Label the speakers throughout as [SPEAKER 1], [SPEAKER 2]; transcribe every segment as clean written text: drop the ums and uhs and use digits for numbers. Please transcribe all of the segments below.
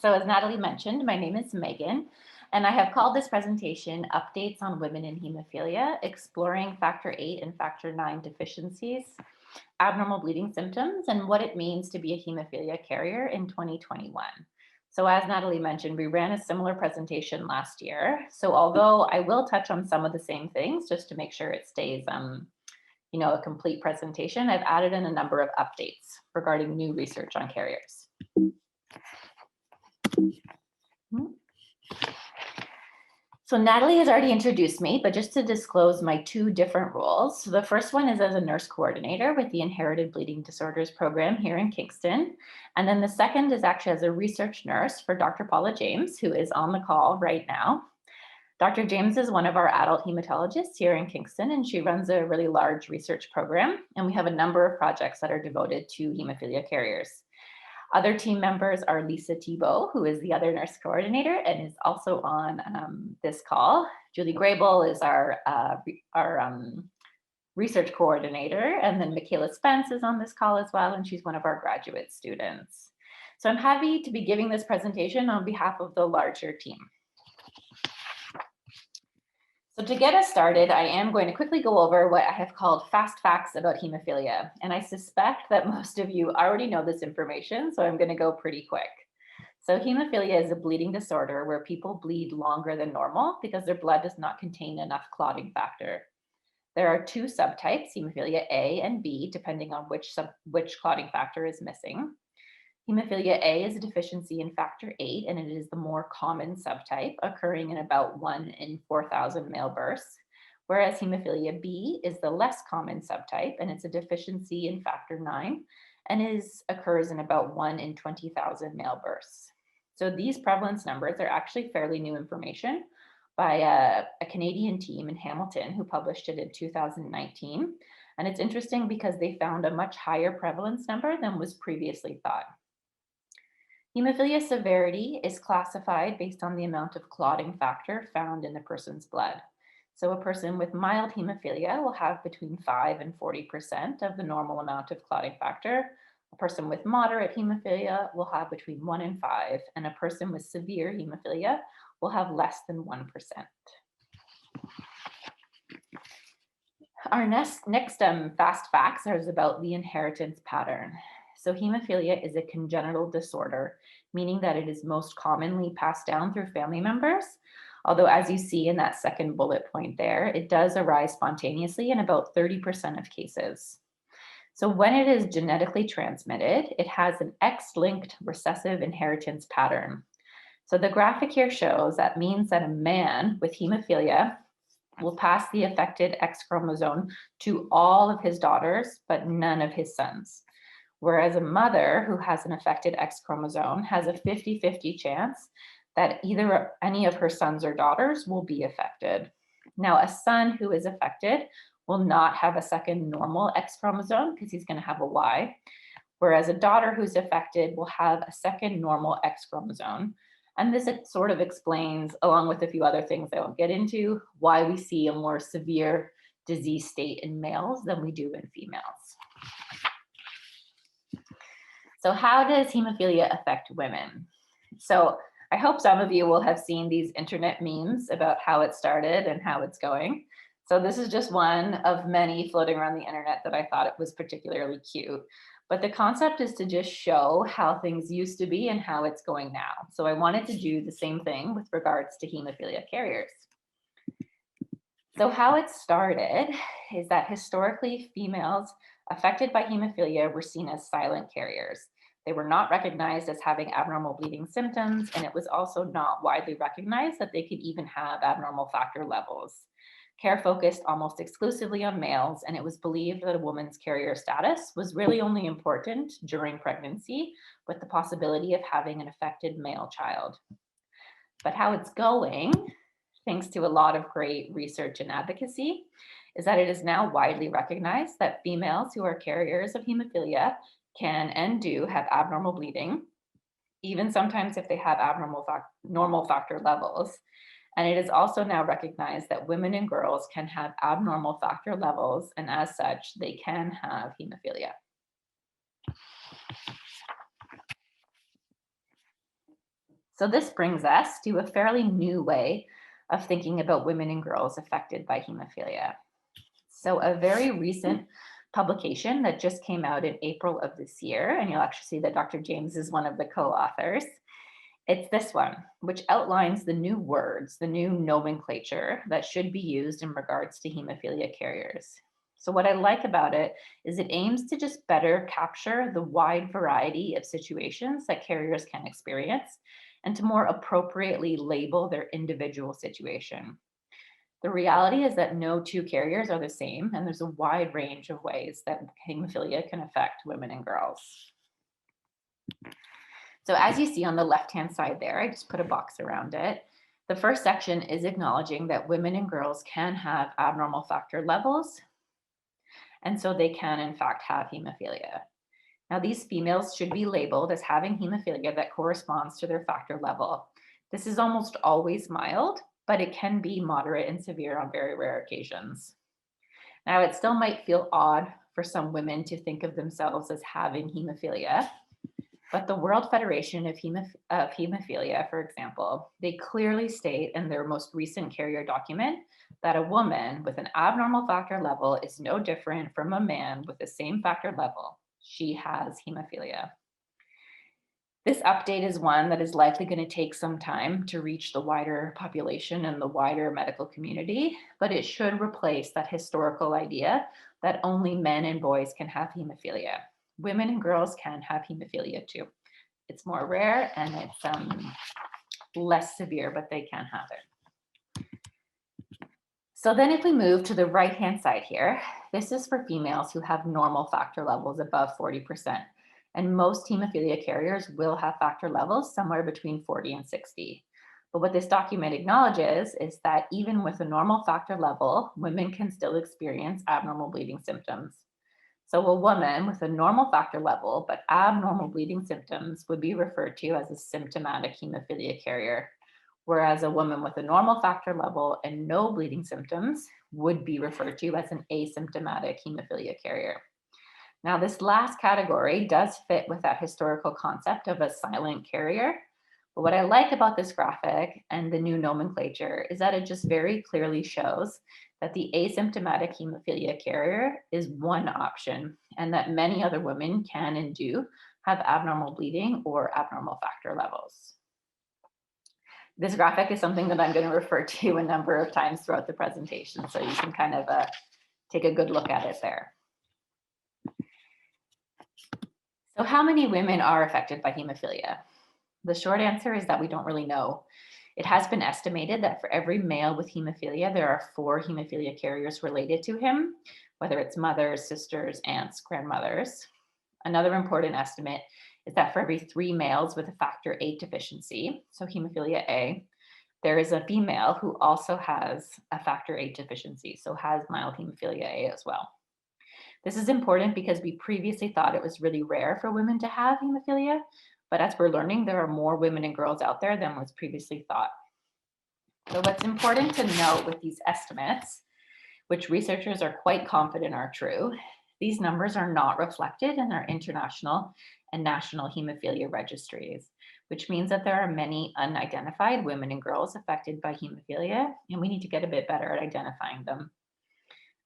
[SPEAKER 1] So as Natalie mentioned, my name is Megan, and I have called this presentation Updates on Women in Hemophilia, Exploring Factor VIII and Factor IX Deficiencies, Abnormal Bleeding Symptoms, and what it means to be a hemophilia carrier in 2021. So as Natalie mentioned, we ran a similar presentation last year. So although I will touch on some of the same things, just to make sure it stays a complete presentation, I've added in a number of updates regarding new research on carriers. So Natalie has already introduced me, but just to disclose my two different roles. So the first one is as a nurse coordinator with the Inherited Bleeding Disorders program here in Kingston. And then the second is actually as a research nurse for Dr. Paula James, who is on the call right now. Dr. James is one of our adult hematologists here in Kingston, and she runs a really large research program. And we have a number of projects that are devoted to hemophilia carriers. Other team members are Lisa Thibault, who is the other nurse coordinator and is also on this call. Julie Grable is our research coordinator, and then Michaela Spence is on this call as well, and she's one of our graduate students. So I'm happy to be giving this presentation on behalf of the larger team. So to get us started, I am going to quickly go over what I have called fast facts about hemophilia. And I suspect that most of you already know this information, so I'm going to go pretty quick. So hemophilia is a bleeding disorder where people bleed longer than normal because their blood does not contain enough clotting factor. There are two subtypes, hemophilia A and B, depending on which clotting factor is missing. Hemophilia A is a deficiency in factor VIII, and it is the more common subtype, occurring in about 1 in 4,000 male births, whereas hemophilia B is the less common subtype, and it's a deficiency in factor IX, and occurs in about 1 in 20,000 male births. So these prevalence numbers are actually fairly new information by a Canadian team in Hamilton who published it in 2019. And it's interesting because they found a much higher prevalence number than was previously thought. Hemophilia severity is classified based on the amount of clotting factor found in the person's blood. So a person with mild hemophilia will have between 5 and 40% of the normal amount of clotting factor. A person with moderate hemophilia will have between 1 and 5, and a person with severe hemophilia will have less than 1%. Our next fast facts is about the inheritance pattern. So hemophilia is a congenital disorder, meaning that it is most commonly passed down through family members. Although as you see in that second bullet point there, it does arise spontaneously in about 30% of cases. So when it is genetically transmitted, it has an X-linked recessive inheritance pattern. So the graphic here shows that means that a man with hemophilia will pass the affected X chromosome to all of his daughters, but none of his sons. Whereas a mother who has an affected X chromosome has a 50-50 chance that either any of her sons or daughters will be affected. Now, a son who is affected will not have a second normal X chromosome because he's going to have a Y, whereas a daughter who's affected will have a second normal X chromosome. And this sort of explains, along with a few other things I won't get into, why we see a more severe disease state in males than we do in females. So how does hemophilia affect women? So I hope some of you will have seen these internet memes about how it started and how it's going. So this is just one of many floating around the internet that I thought it was particularly cute. But the concept is to just show how things used to be and how it's going now. So I wanted to do the same thing with regards to hemophilia carriers. So how it started is that historically females affected by hemophilia were seen as silent carriers. They were not recognized as having abnormal bleeding symptoms, and it was also not widely recognized that they could even have abnormal factor levels. Care focused almost exclusively on males, and it was believed that a woman's carrier status was really only important during pregnancy, with the possibility of having an affected male child. But how it's going, thanks to a lot of great research and advocacy, is that it is now widely recognized that females who are carriers of hemophilia can and do have abnormal bleeding, even sometimes if they have abnormal normal factor levels. And it is also now recognized that women and girls can have abnormal factor levels, and as such, they can have hemophilia. So this brings us to a fairly new way of thinking about women and girls affected by hemophilia. So a very recent publication that just came out in April of this year, and you'll actually see that Dr. James is one of the co-authors. It's this one, which outlines the new words, the new nomenclature that should be used in regards to hemophilia carriers. So, what I like about it is it aims to just better capture the wide variety of situations that carriers can experience and to more appropriately label their individual situation. The reality is that no two carriers are the same, and there's a wide range of ways that hemophilia can affect women and girls. So as you see on the left-hand side there, I just put a box around it. The first section is acknowledging that women and girls can have abnormal factor levels, and so they can in fact have hemophilia. Now, these females should be labeled as having hemophilia that corresponds to their factor level. This is almost always mild, but it can be moderate and severe on very rare occasions. Now, it still might feel odd for some women to think of themselves as having hemophilia, but the World Federation of Hemophilia, for example, they clearly state in their most recent carrier document that a woman with an abnormal factor level is no different from a man with the same factor level. She has hemophilia. This update is one that is likely going to take some time to reach the wider population and the wider medical community, but it should replace that historical idea that only men and boys can have hemophilia. Women and girls can have hemophilia too. It's more rare and it's less severe, but they can have it. So then if we move to the right-hand side here, this is for females who have normal factor levels above 40%. And most hemophilia carriers will have factor levels somewhere between 40 and 60. But what this document acknowledges is that even with a normal factor level, women can still experience abnormal bleeding symptoms. So a woman with a normal factor level but abnormal bleeding symptoms would be referred to as a symptomatic hemophilia carrier, whereas a woman with a normal factor level and no bleeding symptoms would be referred to as an asymptomatic hemophilia carrier. Now, this last category does fit with that historical concept of a silent carrier. But what I like about this graphic and the new nomenclature is that it just very clearly shows that the asymptomatic hemophilia carrier is one option and that many other women can and do have abnormal bleeding or abnormal factor levels. This graphic is something that I'm going to refer to a number of times throughout the presentation, so you can kind of take a good look at it there. So how many women are affected by hemophilia? The short answer is that we don't really know. It has been estimated that for every male with hemophilia, there are 4 hemophilia carriers related to him, whether it's mothers, sisters, aunts, grandmothers. Another important estimate is that for every 3 males with a factor VIII deficiency, so hemophilia A, there is a female who also has a factor VIII deficiency, so has mild hemophilia A as well. This is important because we previously thought it was really rare for women to have hemophilia, but as we're learning, there are more women and girls out there than was previously thought. So what's important to note with these estimates, which researchers are quite confident are true, these numbers are not reflected in our international and national hemophilia registries, which means that there are many unidentified women and girls affected by hemophilia, and we need to get a bit better at identifying them.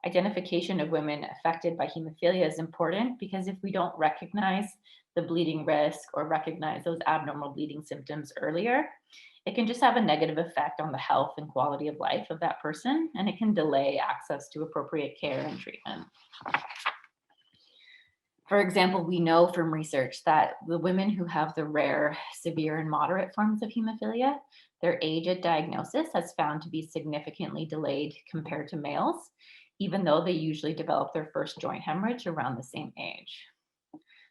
[SPEAKER 1] Identification of women affected by hemophilia is important because if we don't recognize the bleeding risk or recognize those abnormal bleeding symptoms earlier, it can just have a negative effect on the health and quality of life of that person, and it can delay access to appropriate care and treatment. For example, we know from research that the women who have the rare, severe, and moderate forms of hemophilia, their age at diagnosis has found to be significantly delayed compared to males, even though they usually develop their first joint hemorrhage around the same age.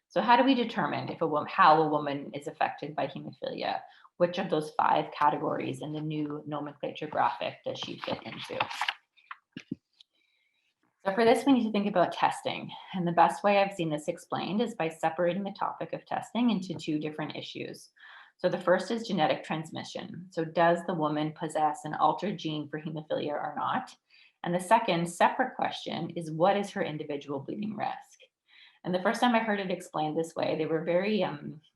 [SPEAKER 1] So how do we determine how a woman is affected by hemophilia? Which of those 5 categories in the new nomenclature graphic does she fit into? So for this, we need to think about testing. And the best way I've seen this explained is by separating the topic of testing into 2 different issues. So the first is genetic transmission. So does the woman possess an altered gene for hemophilia or not? And the second separate question is, what is her individual bleeding risk? And the first time I heard it explained this way, they were very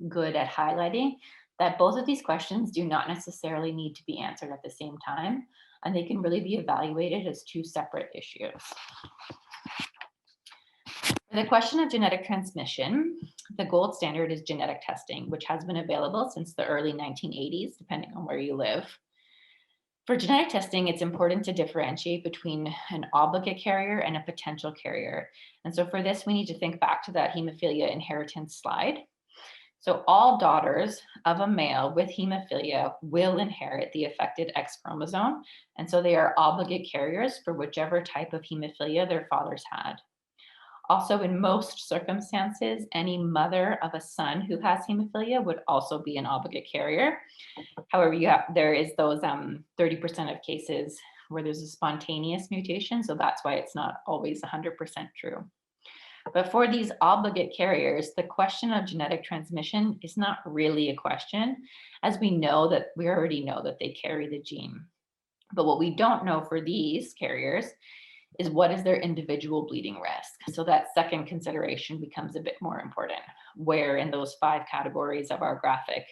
[SPEAKER 1] good at highlighting that both of these questions do not necessarily need to be answered at the same time, and they can really be evaluated as two separate issues. For the question of genetic transmission, the gold standard is genetic testing, which has been available since the early 1980s, depending on where you live. For genetic testing, it's important to differentiate between an obligate carrier and a potential carrier. And so for this, we need to think back to that hemophilia inheritance slide. So all daughters of a male with hemophilia will inherit the affected X chromosome. And so they are obligate carriers for whichever type of hemophilia their fathers had. Also, in most circumstances, any mother of a son who has hemophilia would also be an obligate carrier. However, there is those 30% of cases where there's a spontaneous mutation, so that's why it's not always 100% true. But for these obligate carriers, the question of genetic transmission is not really a question, as we already know that they carry the gene. But what we don't know for these carriers is what is their individual bleeding risk. So that second consideration becomes a bit more important. Where in those 5 categories of our graphic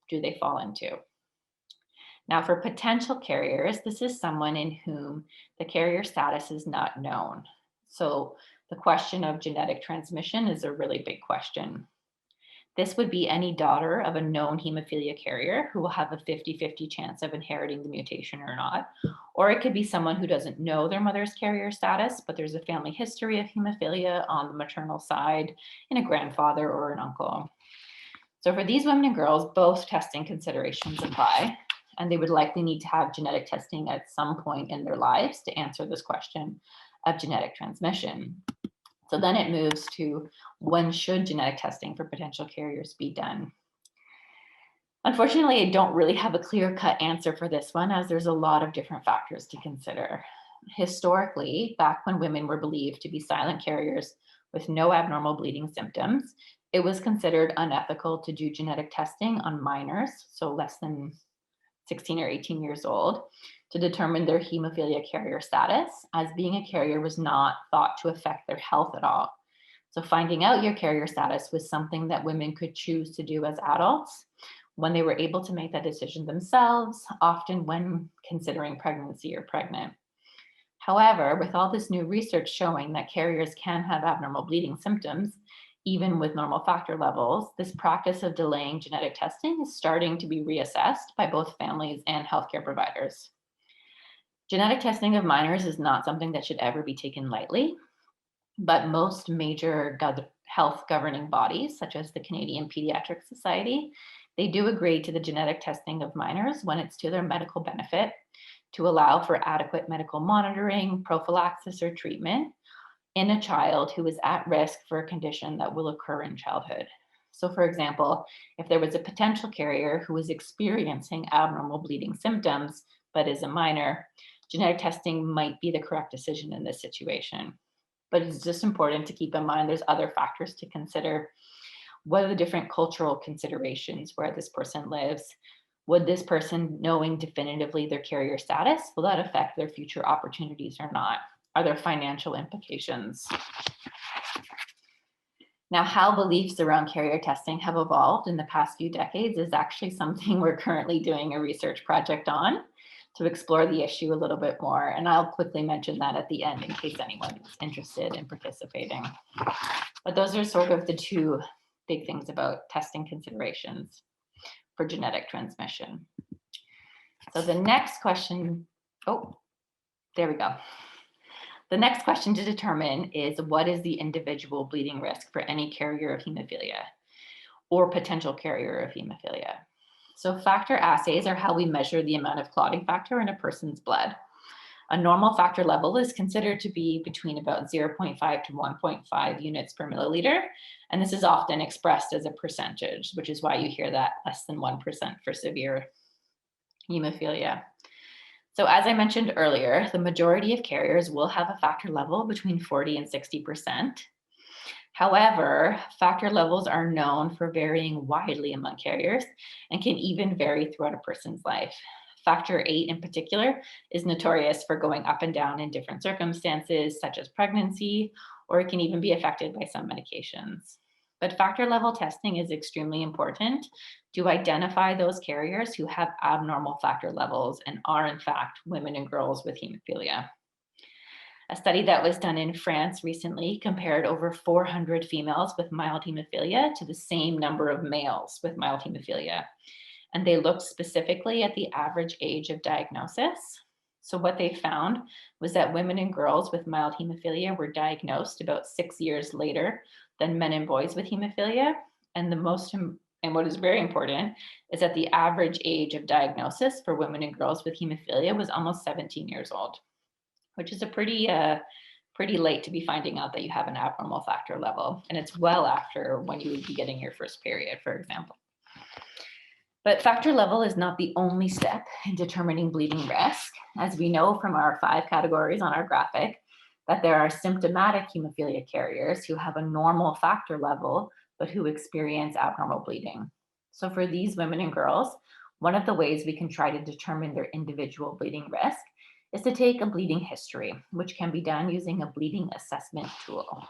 [SPEAKER 1] do they fall into? Now, for potential carriers, this is someone in whom the carrier status is not known. So the question of genetic transmission is a really big question. This would be any daughter of a known hemophilia carrier who will have a 50-50 chance of inheriting the mutation or not. Or it could be someone who doesn't know their mother's carrier status, but there's a family history of hemophilia on the maternal side in a grandfather or an uncle. So for these women and girls, both testing considerations apply, and they would likely need to have genetic testing at some point in their lives to answer this question of genetic transmission. So then it moves to when should genetic testing for potential carriers be done? Unfortunately, I don't really have a clear-cut answer for this one, as there's a lot of different factors to consider. Historically, back when women were believed to be silent carriers with no abnormal bleeding symptoms, it was considered unethical to do genetic testing on minors, so less than 16 or 18 years old, to determine their hemophilia carrier status, as being a carrier was not thought to affect their health at all. So finding out your carrier status was something that women could choose to do as adults when they were able to make that decision themselves, often when considering pregnancy or pregnant. However, with all this new research showing that carriers can have abnormal bleeding symptoms, even with normal factor levels, this practice of delaying genetic testing is starting to be reassessed by both families and healthcare providers. Genetic testing of minors is not something that should ever be taken lightly, but most major health governing bodies, such as the Canadian Pediatric Society, they do agree to the genetic testing of minors when it's to their medical benefit, to allow for adequate medical monitoring, prophylaxis, or treatment in a child who is at risk for a condition that will occur in childhood. So for example, if there was a potential carrier who was experiencing abnormal bleeding symptoms, but is a minor, genetic testing might be the correct decision in this situation. But it's just important to keep in mind there's other factors to consider. What are the different cultural considerations where this person lives? Would this person, knowing definitively their carrier status, will that affect their future opportunities or not? Are there financial implications? Now, how beliefs around carrier testing have evolved in the past few decades is actually something we're currently doing a research project on to explore the issue a little bit more. And I'll quickly mention that at the end in case anyone is interested in participating. But those are sort of the two big things about testing considerations for genetic transmission. So the next question, there we go. The next question to determine is, what is the individual bleeding risk for any carrier of hemophilia or potential carrier of hemophilia? So factor assays are how we measure the amount of clotting factor in a person's blood. A normal factor level is considered to be between about 0.5 to 1.5 units per milliliter. And this is often expressed as a percentage, which is why you hear that less than 1% for severe hemophilia. So as I mentioned earlier, the majority of carriers will have a factor level between 40 and 60%. However, factor levels are known for varying widely among carriers and can even vary throughout a person's life. Factor 8 in particular is notorious for going up and down in different circumstances, such as pregnancy, or it can even be affected by some medications. But factor level testing is extremely important to identify those carriers who have abnormal factor levels and are, in fact, women and girls with hemophilia. A study that was done in France recently compared over 400 females with mild hemophilia to the same number of males with mild hemophilia. And they looked specifically at the average age of diagnosis. So, what they found was that women and girls with mild hemophilia were diagnosed about 6 years later than men and boys with hemophilia. And and what is very important is that the average age of diagnosis for women and girls with hemophilia was almost 17 years old, which is a pretty late to be finding out that you have an abnormal factor level. And it's well after when you would be getting your first period, for example. But factor level is not the only step in determining bleeding risk. As we know from our 5 categories on our graphic, that there are symptomatic hemophilia carriers who have a normal factor level, but who experience abnormal bleeding. So for these women and girls, one of the ways we can try to determine their individual bleeding risk is to take a bleeding history, which can be done using a bleeding assessment tool.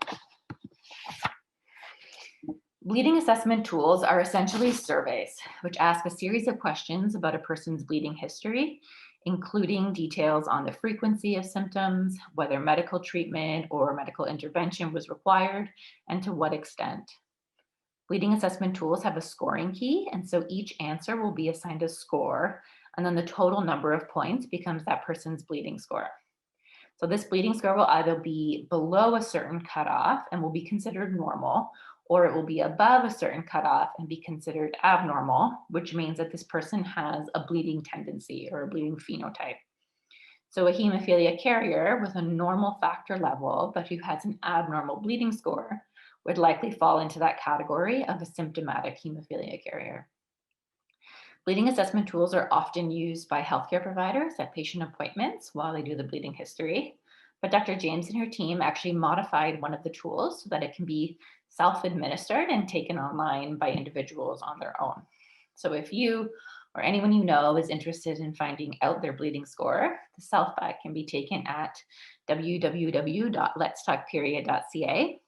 [SPEAKER 1] Bleeding assessment tools are essentially surveys which ask a series of questions about a person's bleeding history, including details on the frequency of symptoms, whether medical treatment or medical intervention was required, and to what extent. Bleeding assessment tools have a scoring key, and so each answer will be assigned a score, and then the total number of points becomes that person's bleeding score. So this bleeding score will either be below a certain cutoff and will be considered normal, or it will be above a certain cutoff and be considered abnormal, which means that this person has a bleeding tendency or a bleeding phenotype. So a hemophilia carrier with a normal factor level, but who has an abnormal bleeding score, would likely fall into that category of a symptomatic hemophilia carrier. Bleeding assessment tools are often used by healthcare providers at patient appointments while they do the bleeding history. But Dr. James and her team actually modified one of the tools so that it can be self-administered and taken online by individuals on their own. So if you or anyone you know is interested in finding out their bleeding score, the self-back can be taken at www.letstalkperiod.ca.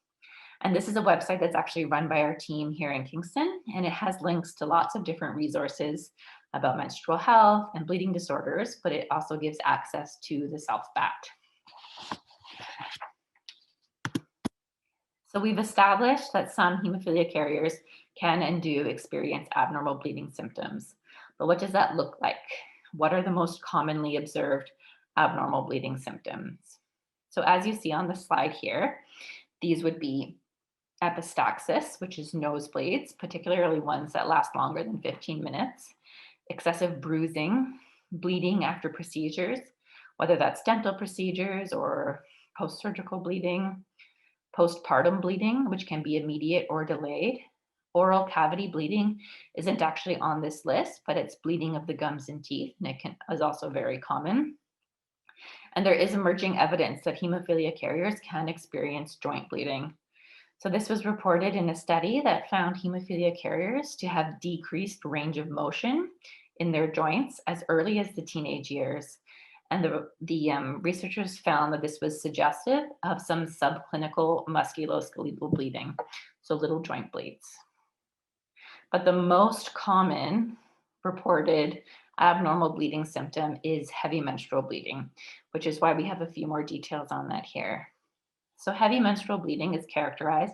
[SPEAKER 1] And this is a website that's actually run by our team here in Kingston, and it has links to lots of different resources about menstrual health and bleeding disorders, but it also gives access to the self-bat. So we've established that some hemophilia carriers can and do experience abnormal bleeding symptoms. But what does that look like? What are the most commonly observed abnormal bleeding symptoms? So as you see on the slide here, these would be epistaxis, which is nosebleeds, particularly ones that last longer than 15 minutes, excessive bruising, bleeding after procedures, whether that's dental procedures or post-surgical bleeding, postpartum bleeding, which can be immediate or delayed. Oral cavity bleeding isn't actually on this list, but it's bleeding of the gums and teeth, and it is also very common. And there is emerging evidence that hemophilia carriers can experience joint bleeding. So this was reported in a study that found hemophilia carriers to have decreased range of motion in their joints as early as the teenage years. And the researchers found that this was suggestive of some subclinical musculoskeletal bleeding, so little joint bleeds. But the most common reported abnormal bleeding symptom is heavy menstrual bleeding, which is why we have a few more details on that here. So heavy menstrual bleeding is characterized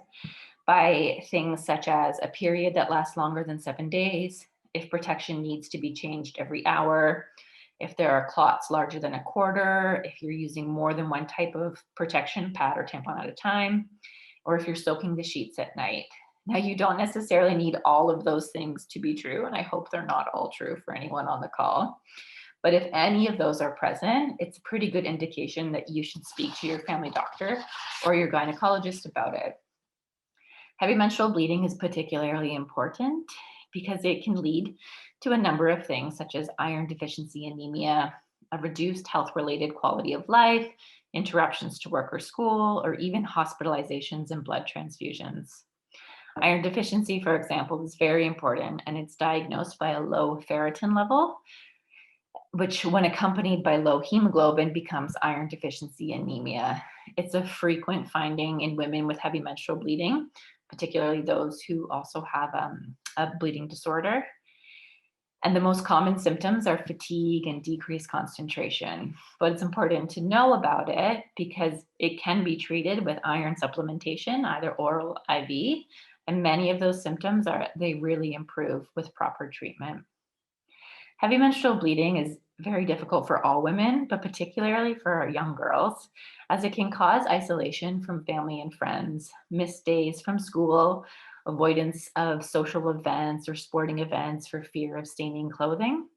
[SPEAKER 1] by things such as a period that lasts longer than 7 days, if protection needs to be changed every hour, if there are clots larger than a quarter, if you're using more than one type of protection, pad or tampon at a time, or if you're soaking the sheets at night. Now, you don't necessarily need all of those things to be true, and I hope they're not all true for anyone on the call. But if any of those are present, it's a pretty good indication that you should speak to your family doctor or your gynecologist about it. Heavy menstrual bleeding is particularly important because it can lead to a number of things such as iron deficiency anemia, a reduced health-related quality of life, interruptions to work or school, or even hospitalizations and blood transfusions. Iron deficiency, for example, is very important, and it's diagnosed by a low ferritin level, which when accompanied by low hemoglobin becomes iron deficiency anemia. It's a frequent finding in women with heavy menstrual bleeding, particularly those who also have a bleeding disorder. And the most common symptoms are fatigue and decreased concentration. But it's important to know about it because it can be treated with iron supplementation, either oral IV. And many of those symptoms they really improve with proper treatment. Heavy menstrual bleeding is very difficult for all women, but particularly for our young girls, as it can cause isolation from family and friends, missed days from school, avoidance of social events or sporting events for fear of staining clothing.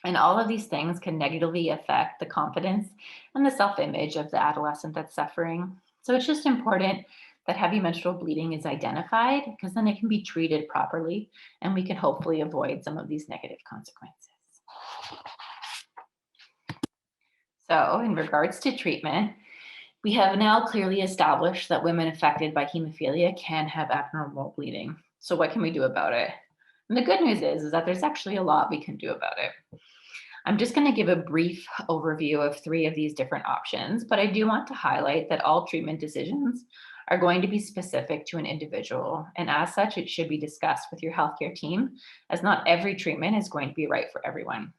[SPEAKER 1] And all of these things can negatively affect the confidence and the self image of the adolescent that's suffering. So it's just important that heavy menstrual bleeding is identified because then it can be treated properly and we can hopefully avoid some of these negative consequences. So, in regards to treatment, we have now clearly established that women affected by hemophilia can have abnormal bleeding. So, what can we do about it? And the good news is that there's actually a lot we can do about it. I'm just going to give a brief overview of three of these different options, but I do want to highlight that all treatment decisions are going to be specific to an individual. And as such, it should be discussed with your healthcare team, as not every treatment is going to be right for everyone.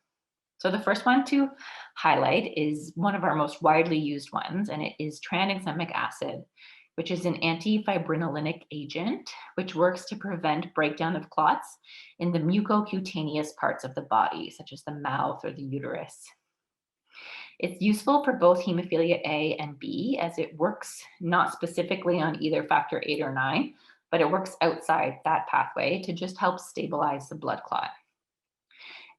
[SPEAKER 1] So the first one to highlight is one of our most widely used ones, and it is tranexamic acid, which is an antifibrinolytic agent, which works to prevent breakdown of clots in the mucocutaneous parts of the body, such as the mouth or the uterus. It's useful for both hemophilia A and B, as it works not specifically on either factor 8 or 9, but it works outside that pathway to just help stabilize the blood clot.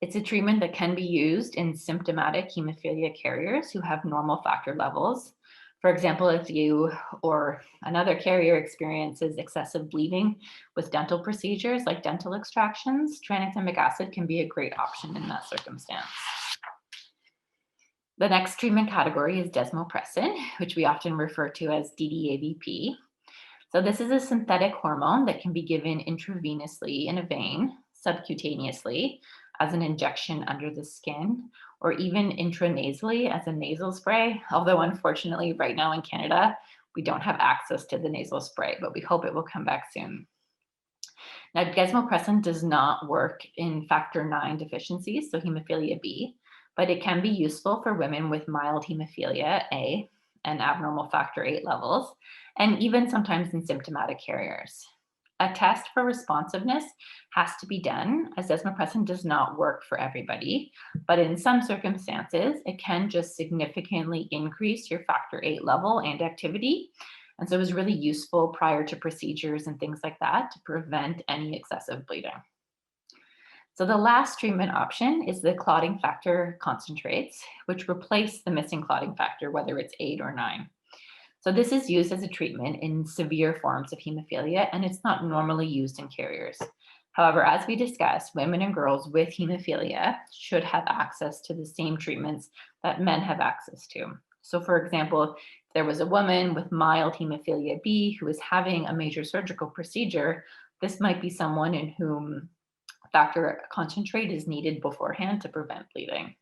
[SPEAKER 1] It's a treatment that can be used in symptomatic hemophilia carriers who have normal factor levels. For example, if you or another carrier experiences excessive bleeding with dental procedures like dental extractions, tranexamic acid can be a great option in that circumstance. The next treatment category is desmopressin, which we often refer to as DDAVP. So this is a synthetic hormone that can be given intravenously in a vein, subcutaneously as an injection under the skin, or even intranasally as a nasal spray. Although unfortunately, right now in Canada, we don't have access to the nasal spray, but we hope it will come back soon. Now, desmopressin does not work in factor 9 deficiencies, so hemophilia B, but it can be useful for women with mild hemophilia A and abnormal factor 8 levels, and even sometimes in symptomatic carriers. A test for responsiveness has to be done, as desmopressin does not work for everybody, but in some circumstances, it can just significantly increase your factor 8 level and activity. And so it was really useful prior to procedures and things like that to prevent any excessive bleeding. So the last treatment option is the clotting factor concentrates, which replace the missing clotting factor, whether it's 8 or 9. So this is used as a treatment in severe forms of hemophilia, and it's not normally used in carriers. However, as we discussed, women and girls with hemophilia should have access to the same treatments that men have access to. So for example, if there was a woman with mild hemophilia B who is having a major surgical procedure, this might be someone in whom factor concentrate is needed beforehand to prevent bleeding.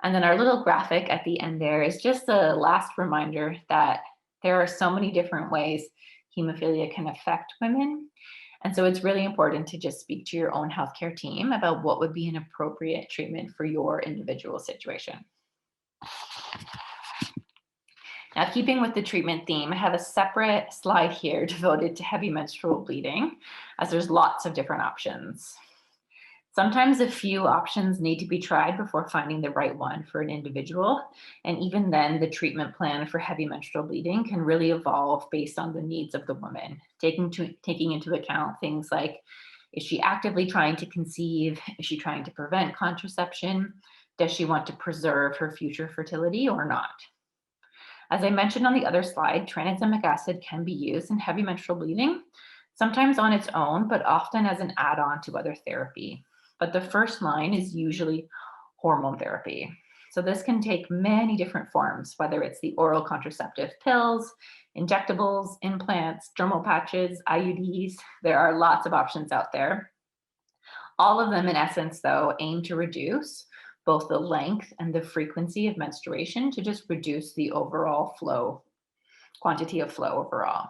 [SPEAKER 1] And then our little graphic at the end there is just a last reminder that there are so many different ways hemophilia can affect women. And so it's really important to just speak to your own healthcare team about what would be an appropriate treatment for your individual situation. Now, keeping with the treatment theme, I have a separate slide here devoted to heavy menstrual bleeding, as there's lots of different options. Sometimes a few options need to be tried before finding the right one for an individual. And even then, the treatment plan for heavy menstrual bleeding can really evolve based on the needs of the woman, taking into account things like, is she actively trying to conceive? Is she trying to prevent contraception? Does she want to preserve her future fertility or not? As I mentioned on the other slide, tranexamic acid can be used in heavy menstrual bleeding, sometimes on its own, but often as an add-on to other therapy. But the first line is usually hormone therapy. So this can take many different forms, whether it's the oral contraceptive pills, injectables, implants, dermal patches, IUDs. There are lots of options out there. All of them, in essence, though, aim to reduce both the length and the frequency of menstruation to just reduce the overall flow, quantity of flow overall.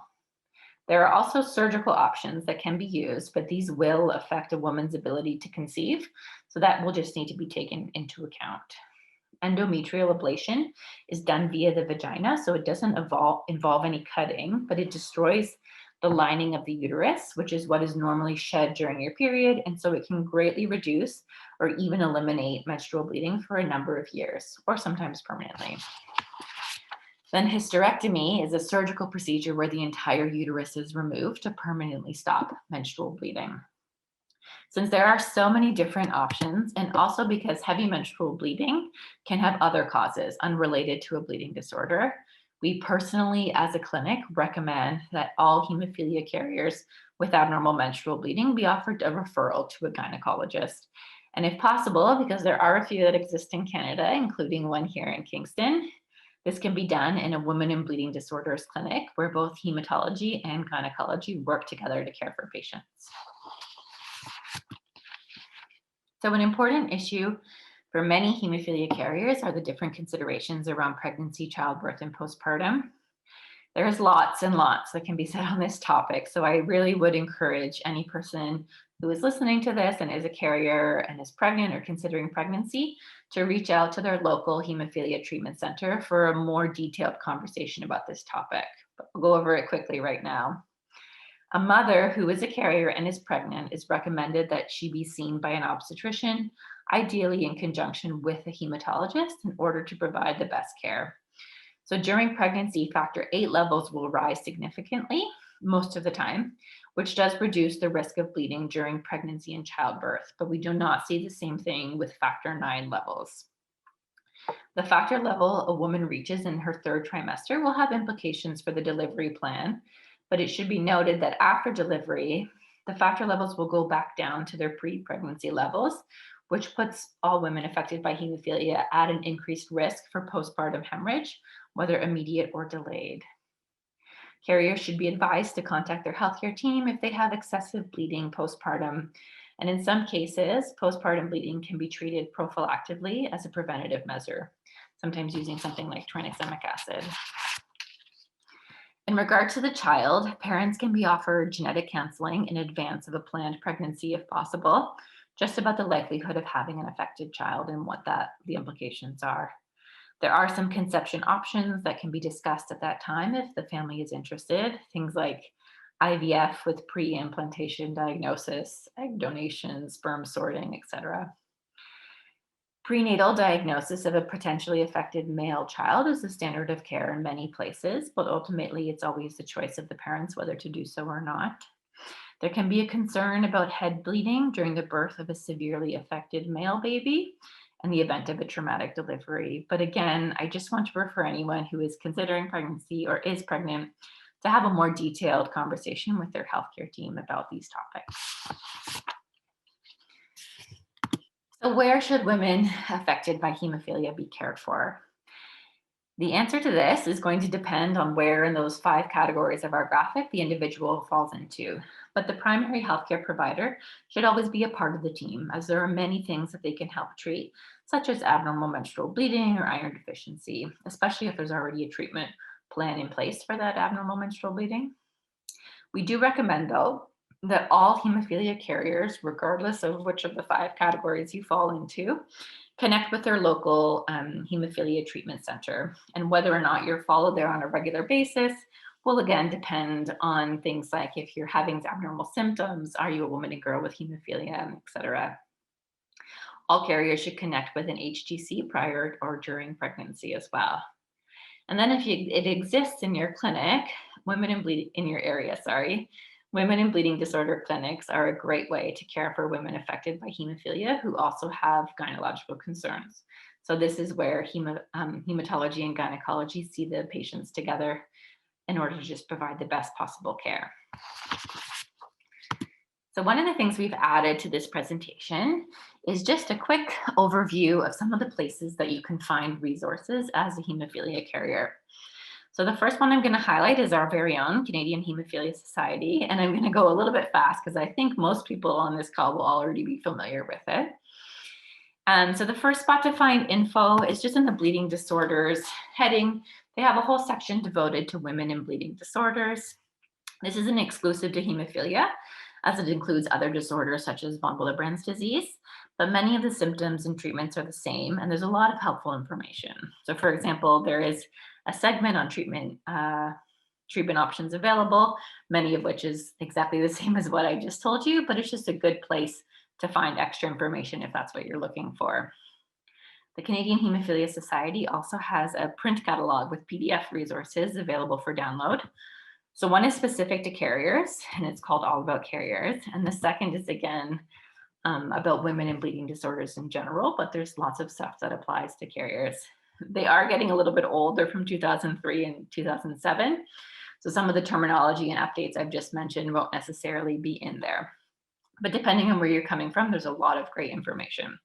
[SPEAKER 1] There are also surgical options that can be used, but these will affect a woman's ability to conceive. So that will just need to be taken into account. Endometrial ablation is done via the vagina, so it doesn't involve any cutting, but it destroys the lining of the uterus, which is what is normally shed during your period. And so it can greatly reduce or even eliminate menstrual bleeding for a number of years, or sometimes permanently. Then hysterectomy is a surgical procedure where the entire uterus is removed to permanently stop menstrual bleeding. Since there are so many different options, and also because heavy menstrual bleeding can have other causes unrelated to a bleeding disorder, we personally, as a clinic, recommend that all hemophilia carriers with abnormal menstrual bleeding be offered a referral to a gynecologist. And if possible, because there are a few that exist in Canada, including one here in Kingston, this can be done in a women and bleeding disorders clinic where both hematology and gynecology work together to care for patients. So an important issue for many hemophilia carriers are the different considerations around pregnancy, childbirth, and postpartum. There's lots and lots that can be said on this topic. So I really would encourage any person who is listening to this and is a carrier and is pregnant or considering pregnancy to reach out to their local hemophilia treatment center for a more detailed conversation about this topic. But we'll go over it quickly right now. A mother who is a carrier and is pregnant is recommended that she be seen by an obstetrician, ideally in conjunction with a hematologist, in order to provide the best care. So during pregnancy, factor VIII levels will rise significantly most of the time, which does reduce the risk of bleeding during pregnancy and childbirth, but we do not see the same thing with factor IX levels. The factor level a woman reaches in her third trimester will have implications for the delivery plan, but it should be noted that after delivery, the factor levels will go back down to their pre-pregnancy levels, which puts all women affected by hemophilia at an increased risk for postpartum hemorrhage, whether immediate or delayed. Carriers should be advised to contact their healthcare team if they have excessive bleeding postpartum. And in some cases, postpartum bleeding can be treated prophylactically as a preventative measure, sometimes using something like tranexamic acid. In regard to the child, parents can be offered genetic counseling in advance of a planned pregnancy if possible, just about the likelihood of having an affected child and what the implications are. There are some conception options that can be discussed at that time if the family is interested, things like IVF with pre-implantation diagnosis, egg donation, sperm sorting, etc. Prenatal diagnosis of a potentially affected male child is the standard of care in many places, but ultimately it's always the choice of the parents whether to do so or not. There can be a concern about head bleeding during the birth of a severely affected male baby in the event of a traumatic delivery. But again, I just want to refer anyone who is considering pregnancy or is pregnant to have a more detailed conversation with their healthcare team about these topics. So where should women affected by hemophilia be cared for? The answer to this is going to depend on where in those 5 categories of our graphic the individual falls into. But the primary healthcare provider should always be a part of the team, as there are many things that they can help treat, such as abnormal menstrual bleeding or iron deficiency, especially if there's already a treatment plan in place for that abnormal menstrual bleeding. We do recommend, though, that all hemophilia carriers, regardless of which of the 5 categories you fall into, connect with their local hemophilia treatment center. And whether or not you're followed there on a regular basis will again depend on things like if you're having abnormal symptoms, are you a woman and girl with hemophilia, etc. All carriers should connect with an HTC prior or during pregnancy as well. And then if it exists in your clinic, women and bleeding disorder clinics are a great way to care for women affected by hemophilia who also have gynecological concerns. So this is where hematology and gynecology see the patients together in order to just provide the best possible care. So one of the things we've added to this presentation is just a quick overview of some of the places that you can find resources as a hemophilia carrier. So the first one I'm going to highlight is our very own Canadian Hemophilia Society, and I'm going to go a little bit fast because I think most people on this call will already be familiar with it. So the first spot to find info is just in the bleeding disorders heading. They have a whole section devoted to women and bleeding disorders. This isn't exclusive to hemophilia, as it includes other disorders such as von Willebrand's disease, but many of the symptoms and treatments are the same, and there's a lot of helpful information. So, for example, there is a segment on treatment options available, many of which is exactly the same as what I just told you, but it's just a good place to find extra information if that's what you're looking for. The Canadian Hemophilia Society also has a print catalog with PDF resources available for download. So one is specific to carriers, and it's called All About Carriers. And the second is, again, about women and bleeding disorders in general, but there's lots of stuff that applies to carriers. They are getting a little bit old. They're from 2003 and 2007. So some of the terminology and updates I've just mentioned won't necessarily be in there. But depending on where you're coming from, there's a lot of great information.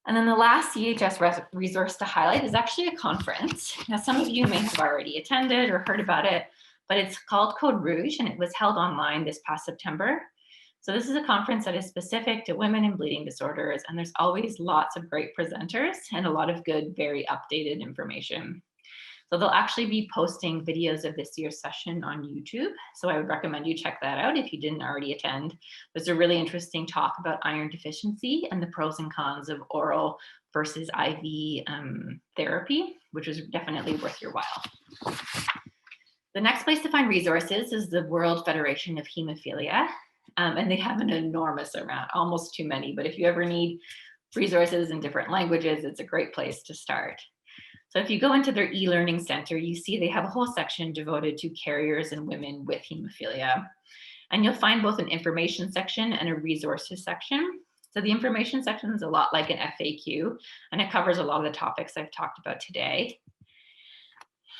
[SPEAKER 1] And then the last CHS resource to highlight is actually a conference. Now, some of you may have already attended or heard about it, but it's called Code Rouge, and it was held online this past September. So this is a conference that is specific to women and bleeding disorders, and there's always lots of great presenters and a lot of good, very updated information. So they'll actually be posting videos of this year's session on YouTube. So I would recommend you check that out if you didn't already attend. There's a really interesting talk about iron deficiency and the pros and cons of oral versus IV therapy, which is definitely worth your while. The next place to find resources is the World Federation of Hemophilia. And they have an enormous amount, almost too many. But if you ever need resources in different languages, it's a great place to start. So if you go into their e-learning center, you see they have a whole section devoted to carriers and women with hemophilia. And you'll find both an information section and a resources section. So the information section is a lot like an FAQ, and it covers a lot of the topics I've talked about today,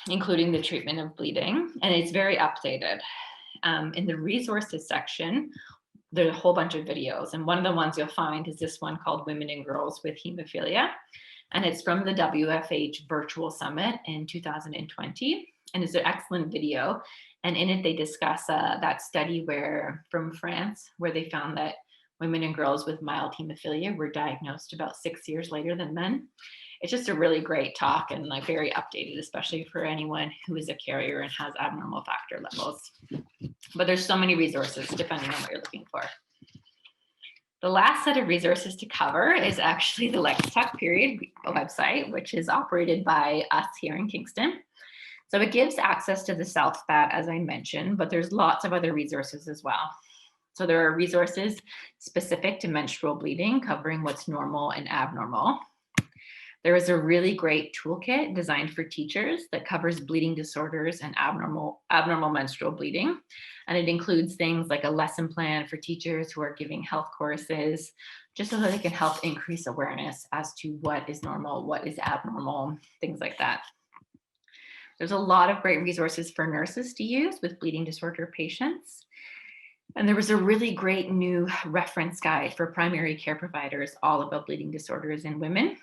[SPEAKER 1] including the treatment of bleeding, and it's very updated. In the resources section, there's a whole bunch of videos, and one of the ones you'll find is this one called Women and Girls with Hemophilia. And it's from the WFH Virtual Summit in 2020. And it's an excellent video. And in it, they discuss that study from France, where they found that women and girls with mild hemophilia were diagnosed about 6 years later than men. It's just a really great talk and like very updated, especially for anyone who is a carrier and has abnormal factor levels. But there's so many resources depending on what you're looking for. The last set of resources to cover is actually the Let's Talk Period website, which is operated by us here in Kingston. So it gives access to the SouthStat, as I mentioned, but there's lots of other resources as well. So there are resources specific to menstrual bleeding, covering what's normal and abnormal. There is a really great toolkit designed for teachers that covers bleeding disorders and abnormal menstrual bleeding. And it includes things like a lesson plan for teachers who are giving health courses, just so that they can help increase awareness as to what is normal, what is abnormal, things like that. There's a lot of great resources for nurses to use with bleeding disorder patients. And there was a really great new reference guide for primary care providers all about bleeding disorders in women.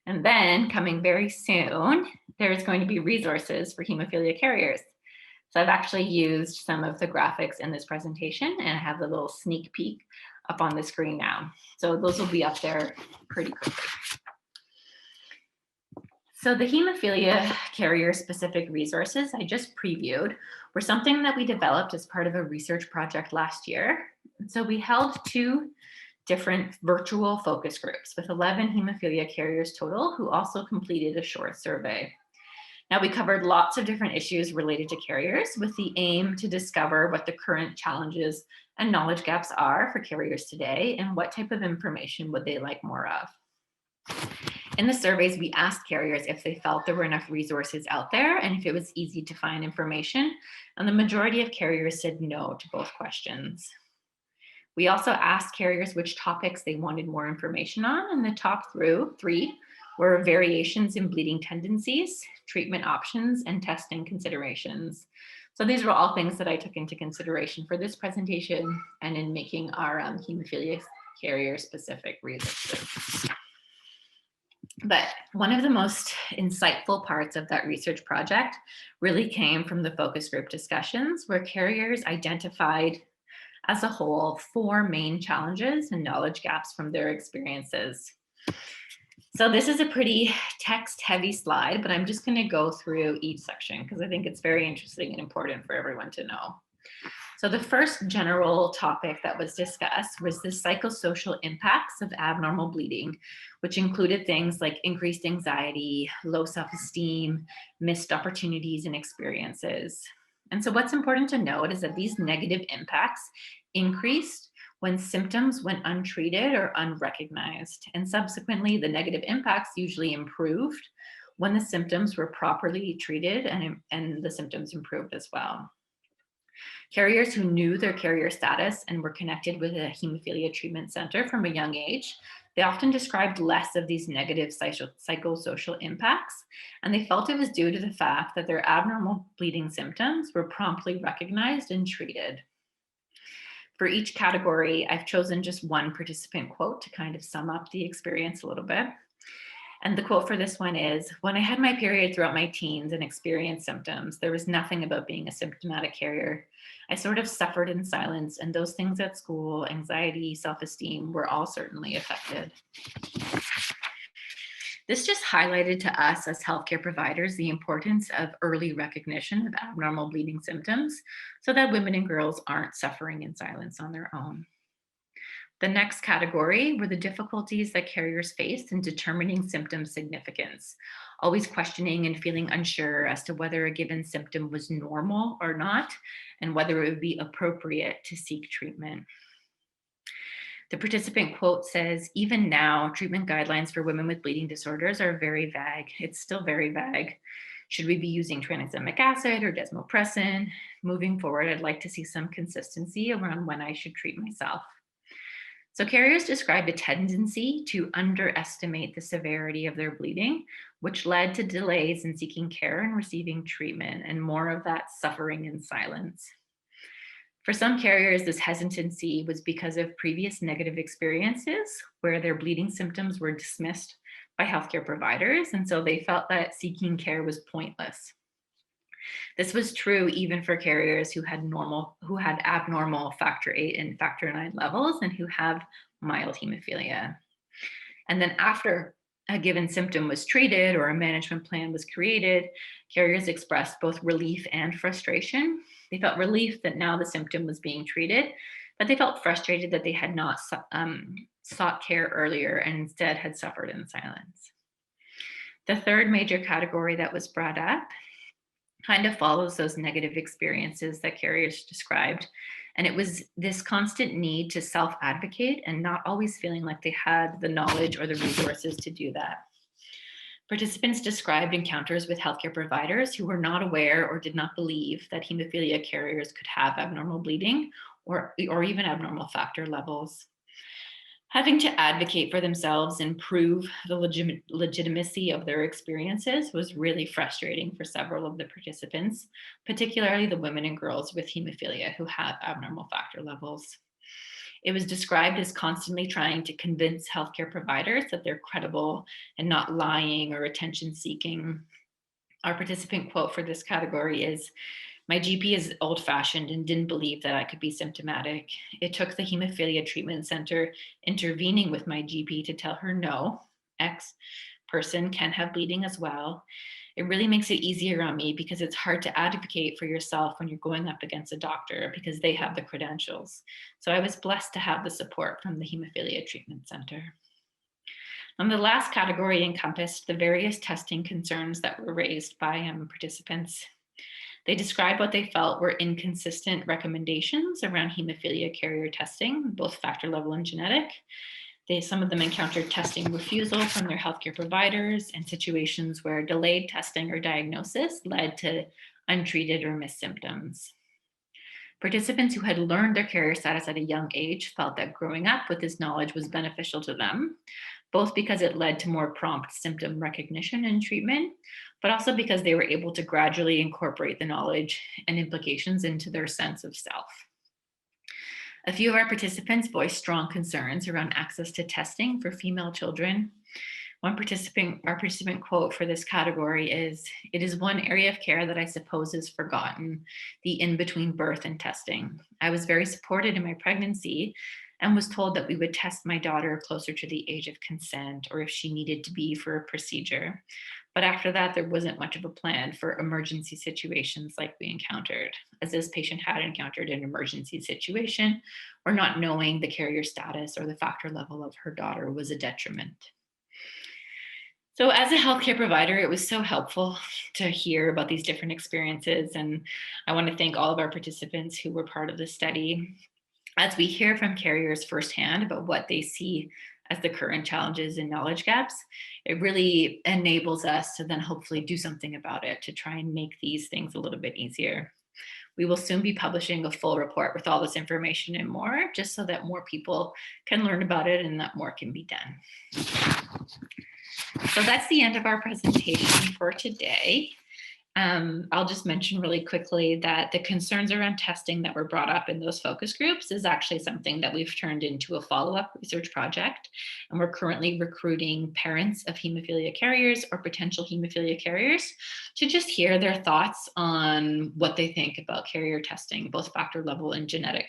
[SPEAKER 1] And then coming very soon, there's going to be resources for hemophilia carriers. So I've actually used some of the graphics in this presentation, and I have a little sneak peek up on the screen now. So those will be up there pretty quickly. So the hemophilia carrier specific resources I just previewed were something that we developed as part of a research project last year. And so we held 2 different virtual focus groups with 11 hemophilia carriers total who also completed a short survey. Now, we covered lots of different issues related to carriers with the aim to discover what the current challenges and knowledge gaps are for carriers today and what type of information would they like more of. In the surveys, we asked carriers if they felt there were enough resources out there and if it was easy to find information, and the majority of carriers said no to both questions. We also asked carriers which topics they wanted more information on, and the top 3 were variations in bleeding tendencies, treatment options, and testing considerations. So these were all things that I took into consideration for this presentation and in making our hemophilia carrier specific resources. But one of the most insightful parts of that research project really came from the focus group discussions, where carriers identified as a whole 4 main challenges and knowledge gaps from their experiences. So this is a pretty text heavy slide, but I'm just going to go through each section because I think it's very interesting and important for everyone to know. So the first general topic that was discussed was the psychosocial impacts of abnormal bleeding, which included things like increased anxiety, low self-esteem, missed opportunities and experiences. And so what's important to note is that these negative impacts increased when symptoms went untreated or unrecognized. And subsequently, the negative impacts usually improved when the symptoms were properly treated and the symptoms improved as well. Carriers who knew their carrier status and were connected with a hemophilia treatment center from a young age, they often described less of these negative psychosocial impacts, and they felt it was due to the fact that their abnormal bleeding symptoms were promptly recognized and treated. For each category, I've chosen just one participant quote to kind of sum up the experience a little bit. And the quote for this one is, "When I had my period throughout my teens and experienced symptoms, there was nothing about being a symptomatic carrier. I sort of suffered in silence, and those things at school, anxiety, self-esteem, were all certainly affected." This just highlighted to us as healthcare providers the importance of early recognition of abnormal bleeding symptoms so that women and girls aren't suffering in silence on their own. The next category were the difficulties that carriers faced in determining symptom significance, always questioning and feeling unsure as to whether a given symptom was normal or not, and whether it would be appropriate to seek treatment. The participant quote says, "Even now, treatment guidelines for women with bleeding disorders are very vague. It's still very vague. Should we be using tranexamic acid or desmopressin? Moving forward, I'd like to see some consistency around when I should treat myself." So carriers described a tendency to underestimate the severity of their bleeding, which led to delays in seeking care and receiving treatment, and more of that suffering in silence. For some carriers, this hesitancy was because of previous negative experiences where their bleeding symptoms were dismissed by healthcare providers, and so they felt that seeking care was pointless. This was true even for carriers who had abnormal factor 8 and factor 9 levels and who have mild hemophilia. And then after a given symptom was treated or a management plan was created, carriers expressed both relief and frustration. They felt relief that now the symptom was being treated, but they felt frustrated that they had not sought care earlier and instead had suffered in silence. The third major category that was brought up kind of follows those negative experiences that carriers described. And it was this constant need to self advocate and not always feeling like they had the knowledge or the resources to do that. Participants described encounters with healthcare providers who were not aware or did not believe that hemophilia carriers could have abnormal bleeding or even abnormal factor levels. Having to advocate for themselves and prove the legitimacy of their experiences was really frustrating for several of the participants, particularly the women and girls with hemophilia who have abnormal factor levels. It was described as constantly trying to convince healthcare providers that they're credible and not lying or attention seeking. Our participant quote for this category is, "My GP is old fashioned and didn't believe that I could be symptomatic. It took the hemophilia treatment center intervening with my GP to tell her no, X person can have bleeding as well. It really makes it easier on me because it's hard to advocate for yourself when you're going up against a doctor because they have the credentials. So I was blessed to have the support from the hemophilia treatment center." And the last category encompassed the various testing concerns that were raised by participants. They described what they felt were inconsistent recommendations around hemophilia carrier testing, both factor level and genetic. Some of them encountered testing refusal from their healthcare providers and situations where delayed testing or diagnosis led to untreated or missed symptoms. Participants who had learned their carrier status at a young age felt that growing up with this knowledge was beneficial to them, both because it led to more prompt symptom recognition and treatment, but also because they were able to gradually incorporate the knowledge and implications into their sense of self. A few of our participants voiced strong concerns around access to testing for female children. Our participant quote for this category is, "It is one area of care that I suppose is forgotten, the in between birth and testing. I was very supported in my pregnancy and was told that we would test my daughter closer to the age of consent or if she needed to be for a procedure. But after that, there wasn't much of a plan for emergency situations like we encountered, as this patient had encountered an emergency situation or not knowing the carrier status or the factor level of her daughter was a detriment. So, as a healthcare provider, it was so helpful to hear about these different experiences. And I want to thank all of our participants who were part of the study. As we hear from carriers firsthand about what they see as the current challenges and knowledge gaps, it really enables us to then hopefully do something about it to try and make these things a little bit easier. We will soon be publishing a full report with all this information and more, just so that more people can learn about it and that more can be done. So that's the end of our presentation for today. I'll just mention really quickly that the concerns around testing that were brought up in those focus groups is actually something that we've turned into a follow-up research project. And we're currently recruiting parents of hemophilia carriers or potential hemophilia carriers to just hear their thoughts on what they think about carrier testing, both factor level and genetic.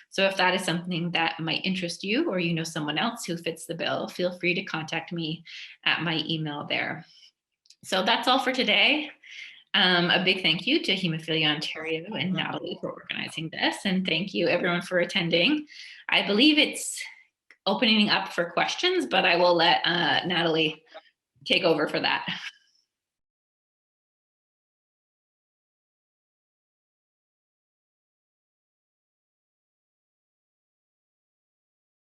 [SPEAKER 1] So if that is something that might interest you or you know someone else who fits the bill, feel free to contact me at my email there. So that's all for today. A big thank you to Hemophilia Ontario and Natalie for organizing this. And thank you everyone for attending. I believe it's opening up for questions, but I will let Natalie take over for that.